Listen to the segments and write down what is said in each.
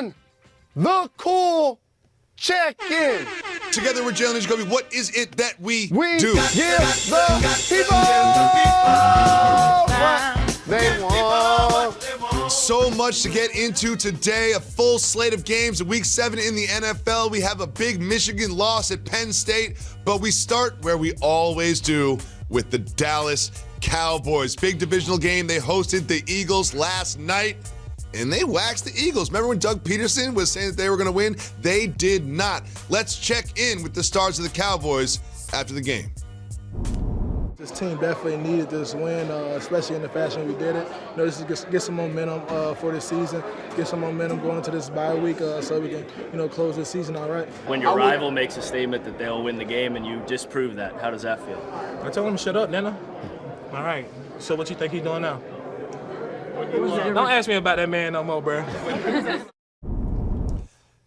on the Cool Check-In. Together with Jalen Jacoby, what is it that we do? Give the people what they want. So much to get into today. A full slate of games. Week 7 in the NFL. We have a big Michigan loss at Penn State, but we start where we always do, with the Dallas Cowboys. Big divisional game. They hosted the Eagles last night, and they waxed the Eagles. Remember when Doug Peterson was saying that they were going to win? They did not. Let's check in with the stars of the Cowboys after the game. This team definitely needed this win, especially in the fashion we did it. You know, this is get some momentum for this season, get some momentum going into this bye week, so we can, close this season all right. When your rival makes a statement that they'll win the game and you disprove that, how does that feel? I told him to shut up, Nana. All right. So what you think he's doing now? Don't ask me about that man no more, bro.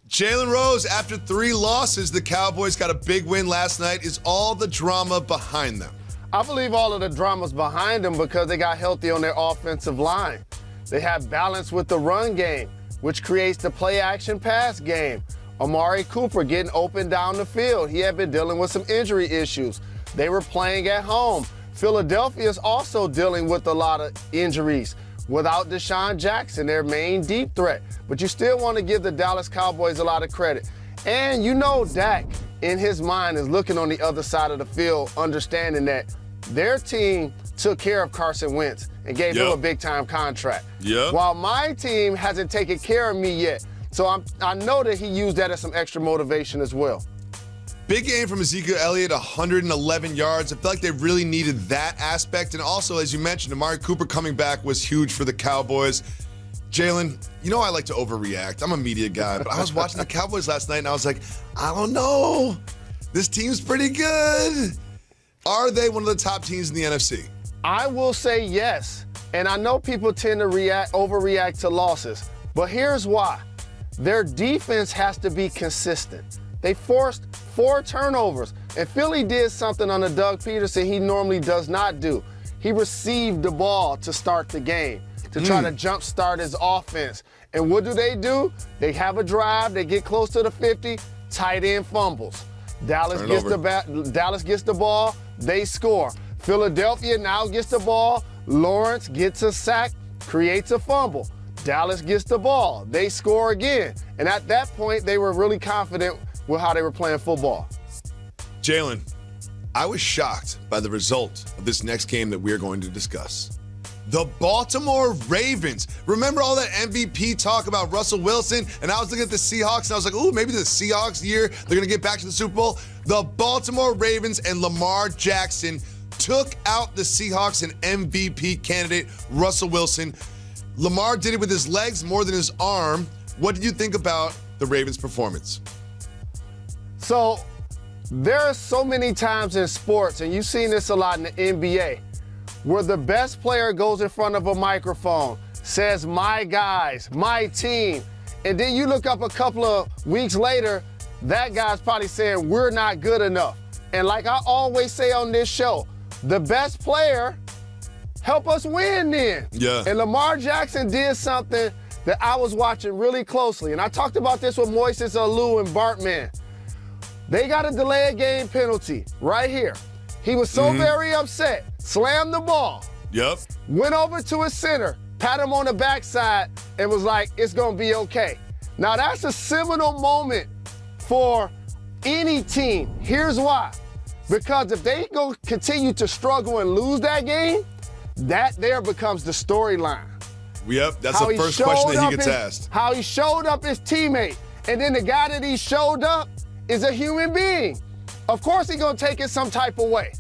Jalen Rose, after 3 losses, the Cowboys got a big win last night. Is all the drama behind them? I believe all of the drama's behind them because they got healthy on their offensive line. They have balance with the run game, which creates the play-action pass game. Amari Cooper getting open down the field. He had been dealing with some injury issues. They were playing at home. Philadelphia is also dealing with a lot of injuries without Deshaun Jackson, their main deep threat. But you still want to give the Dallas Cowboys a lot of credit. And Dak, in his mind, is looking on the other side of the field, understanding that their team took care of Carson Wentz and gave him a big-time contract. While my team hasn't taken care of me yet. So I know that he used that as some extra motivation as well. Big game from Ezekiel Elliott, 111 yards. I feel like they really needed that aspect. And also, as you mentioned, Amari Cooper coming back was huge for the Cowboys. Jalen, I like to overreact. I'm a media guy, but I was watching the Cowboys last night, and I was like, I don't know. This team's pretty good. Are they one of the top teams in the NFC? I will say yes. And I know people tend to overreact to losses, but here's why. Their defense has to be consistent. They forced 4 turnovers, and Philly did something under Doug Peterson he normally does not do. He received the ball to start the game, to try to jumpstart his offense. And what do? They have a drive, they get close to the 50, tight end fumbles. Dallas gets the ball, they score. Philadelphia now gets the ball, Lawrence gets a sack, creates a fumble. Dallas gets the ball, they score again. And at that point, they were really confident with how they were playing football. Jalen, I was shocked by the result of this next game that we're going to discuss. The Baltimore Ravens. Remember all that MVP talk about Russell Wilson? And I was looking at the Seahawks, and I was like, ooh, maybe the Seahawks year, they're going to get back to the Super Bowl. The Baltimore Ravens and Lamar Jackson took out the Seahawks and MVP candidate, Russell Wilson. Lamar did it with his legs more than his arm. What did you think about the Ravens' performance? So, there are so many times in sports, and you've seen this a lot in the NBA, where the best player goes in front of a microphone, says, my guys, my team, and then you look up a couple of weeks later, that guy's probably saying, we're not good enough. And like I always say on this show, the best player help us win then. Yeah. And Lamar Jackson did something that I was watching really closely, and I talked about this with Moises Alou and Bartman. They got a delay of game penalty right here. He was so very upset, slammed the ball. Went over to his center, pat him on the backside, and was like, it's gonna be okay. Now that's a seminal moment for any team. Here's why. Because if they go continue to struggle and lose that game, that there becomes the storyline. That's the first question that he gets asked. How he showed up his teammate. And then the guy that he showed up is a human being. Of course he's gonna take it some type of way.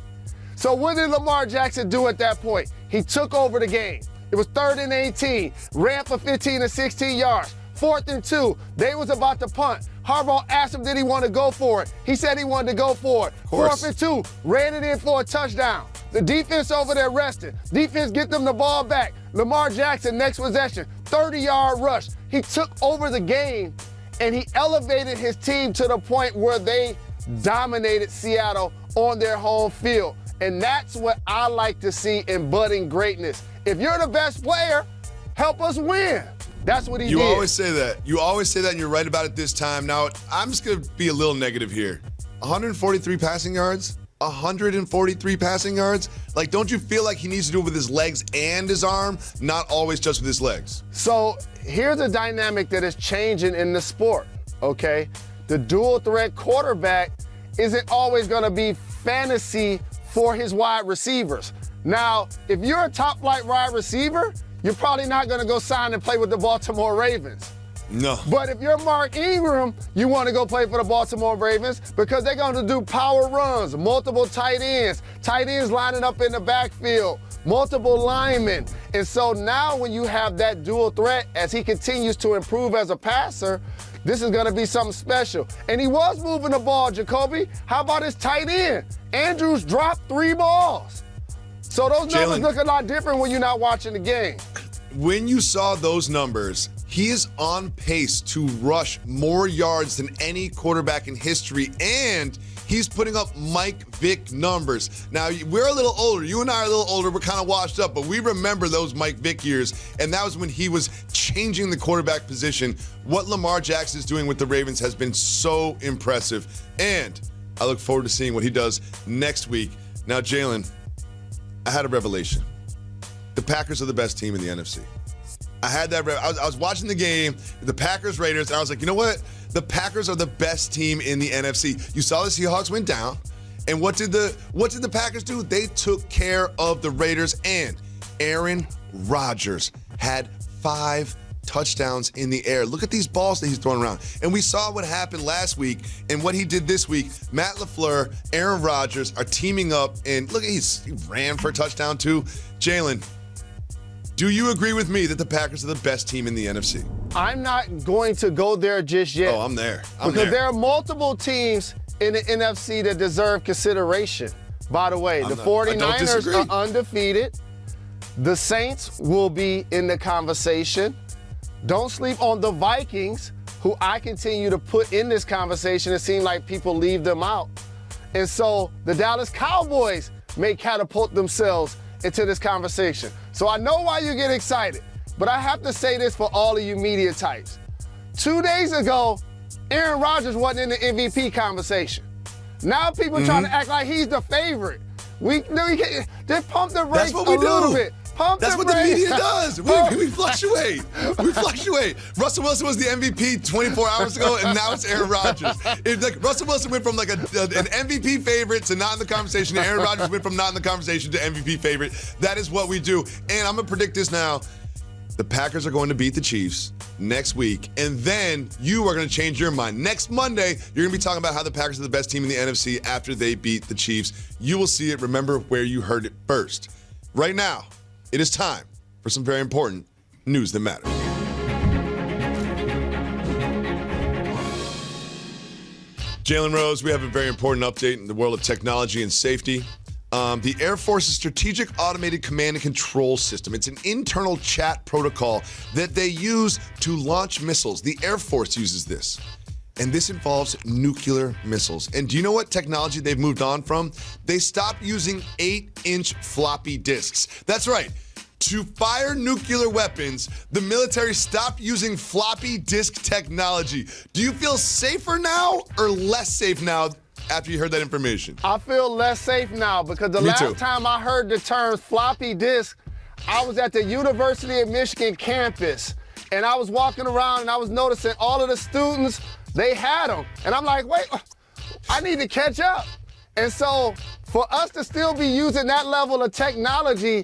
So what did Lamar Jackson do at that point? He took over the game. It was 3rd and 18, ran for 15 to 16 yards. 4th and 2, they was about to punt. Harbaugh asked him, did he want to go for it? He said he wanted to go for it. 4th and 2, ran it in for a touchdown. The defense over there rested. Defense get them the ball back. Lamar Jackson, next possession, 30-yard rush. He took over the game, and he elevated his team to the point where they dominated Seattle on their home field. And that's what I like to see in budding greatness. If you're the best player, help us win. That's what he did. You always say that. You always say that, and you're right about it this time. Now, I'm just going to be a little negative here. 143 passing yards? 143 passing yards? Like, don't you feel like he needs to do it with his legs and his arm, not always just with his legs? So here's a dynamic that is changing in the sport, okay? The dual threat quarterback isn't always going to be fantasy for his wide receivers. Now, if you're a top flight wide receiver, you're probably not going to go sign and play with the Baltimore Ravens. No. But if you're Mark Ingram, you want to go play for the Baltimore Ravens because they're going to do power runs, multiple tight ends lining up in the backfield, multiple linemen. And so now when you have that dual threat, as he continues to improve as a passer, this is going to be something special. And he was moving the ball, Jacoby. How about his tight end? Andrews dropped 3 balls. So those numbers look a lot different when you're not watching the game. When you saw those numbers, he is on pace to rush more yards than any quarterback in history, and he's putting up Mike Vick numbers. Now, we're a little older. You and I are a little older. We're kind of washed up, but we remember those Mike Vick years, and that was when he was changing the quarterback position. What Lamar Jackson is doing with the Ravens has been so impressive, and I look forward to seeing what he does next week. Now, Jalen, I had a revelation. The Packers are the best team in the NFC. I had that. I was watching the game, the Packers-Raiders, and I was like, you know what? The Packers are the best team in the NFC. You saw the Seahawks went down, and what did the Packers do? They took care of the Raiders, and Aaron Rodgers had 5 touchdowns in the air. Look at these balls that he's throwing around. And we saw what happened last week and what he did this week. Matt LaFleur, Aaron Rodgers are teaming up, and look, he ran for a touchdown too. Jalen, do you agree with me that the Packers are the best team in the NFC? I'm not going to go there just yet. Oh, I'm there. Because there are multiple teams in the NFC that deserve consideration. By the way, the 49ers are undefeated. The Saints will be in the conversation. Don't sleep on the Vikings, who I continue to put in this conversation. It seems like people leave them out. And so the Dallas Cowboys may catapult themselves into this conversation. So I know why you get excited, but I have to say this for all of you media types. 2 days ago, Aaron Rodgers wasn't in the MVP conversation. Now people trying to act like he's the favorite. Just pump the brakes a little bit. That's what the media does. We fluctuate. We fluctuate. Russell Wilson was the MVP 24 hours ago, and now it's Aaron Rodgers. Russell Wilson went from an MVP favorite to not in the conversation, and Aaron Rodgers went from not in the conversation to MVP favorite. That is what we do. And I'm going to predict this now. The Packers are going to beat the Chiefs next week, and then you are going to change your mind. Next Monday, you're going to be talking about how the Packers are the best team in the NFC after they beat the Chiefs. You will see it. Remember where you heard it first. Right now, it is time for some very important news that matters. Jalen Rose, we have a very important update in the world of technology and safety. The Air Force's Strategic Automated Command and Control System. It's an internal chat protocol that they use to launch missiles. The Air Force uses this. And this involves nuclear missiles. And do you know what technology they've moved on from? They stopped using 8-inch floppy disks. That's right. To fire nuclear weapons, the military stopped using floppy disk technology. Do you feel safer now or less safe now after you heard that information? I feel less safe now because the last time I heard the term floppy disk, I was at the University of Michigan campus, and I was walking around and I was noticing all of the students, they had them. And I'm like, wait, I need to catch up. And so for us to still be using that level of technology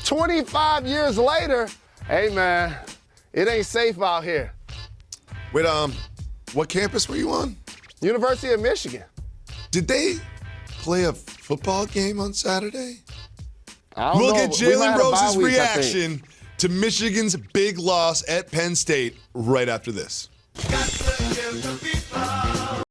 25 years later, hey man, it ain't safe out here. Wait, what campus were you on? University of Michigan. Did they play a football game on Saturday? I don't know. We'll get Jalen Rose's reaction to Michigan's big loss at Penn State right after this.